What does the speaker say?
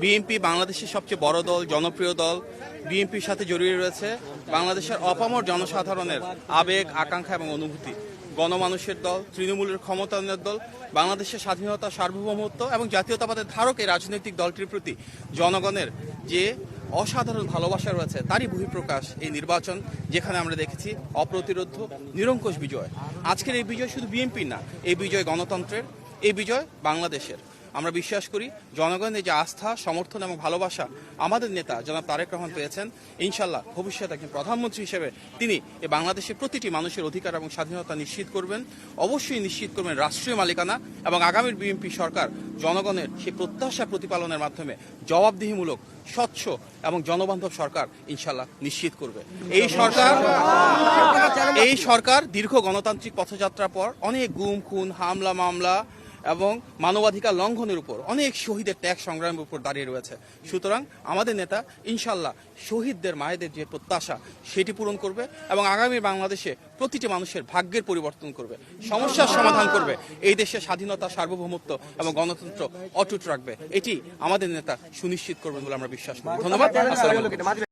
BNP বাংলাদেশের সবচেয়ে বড় দল, জনপ্রিয় দল। বিএনপির সাথে জড়িয়ে রয়েছে বাংলাদেশের অপামর জনসাধারণের আবেগ, আকাঙ্ক্ষা এবং অনুভূতি। গণমানুষের দল, তৃণমূলের ক্ষমতায়নের দল, বাংলাদেশের স্বাধীনতা, সার্বভৌমত্ব এবং জাতীয়তাবাদের ধারক এই রাজনৈতিক দলটির প্রতি জনগণের যে অসাধারণ ভালোবাসা রয়েছে তারই বহিঃপ্রকাশ এই নির্বাচন, যেখানে আমরা দেখেছি অপ্রতিরোধ্য নিরঙ্কুশ বিজয়। আজকের এই বিজয় শুধু বিএনপির না, এই বিজয় গণতন্ত্রের, এই বিজয় বাংলাদেশের। আমরা বিশ্বাস করি জনগণের যে আস্থা, সমর্থন এবং ভালোবাসা আমাদের নেতা জনাব তারেক রহমান পেয়েছেন, ইনশাল্লাহ ভবিষ্যতে একজন প্রধানমন্ত্রী হিসেবে তিনি এই বাংলাদেশের প্রতিটি মানুষের অধিকার এবং স্বাধীনতা নিশ্চিত করবেন। অবশ্যই নিশ্চিত করবেন রাষ্ট্রীয় মালিকানা, এবং আগামীর বিএনপি সরকার জনগণের সেই প্রত্যাশা প্রতিপালনের মাধ্যমে জবাবদিহিমূলক, স্বচ্ছ এবং জনবান্ধব সরকার ইনশাল্লাহ নিশ্চিত করবে। এই সরকার দীর্ঘ গণতান্ত্রিক পথযাত্রার পর অনেক গুম, খুন, হামলা, মামলা এবং মানবাধিকার লঙ্ঘনের উপর, অনেক শহীদের ত্যাগ সংগ্রামের উপর দাঁড়িয়ে রয়েছে। সুতরাং আমাদের নেতা ইনশাল্লাহ শহীদদের মায়েদের যে প্রত্যাশা সেটি পূরণ করবে এবং আগামী বাংলাদেশে প্রতিটি মানুষের ভাগ্যের পরিবর্তন করবে, সমস্যার সমাধান করবে, এই দেশের স্বাধীনতা, সার্বভৌমত্ব এবং গণতন্ত্র অটুট রাখবে। এটি আমাদের নেতা সুনিশ্চিত করবেন বলে আমরা বিশ্বাস করি। ধন্যবাদ। আসসালামু আলাইকুম।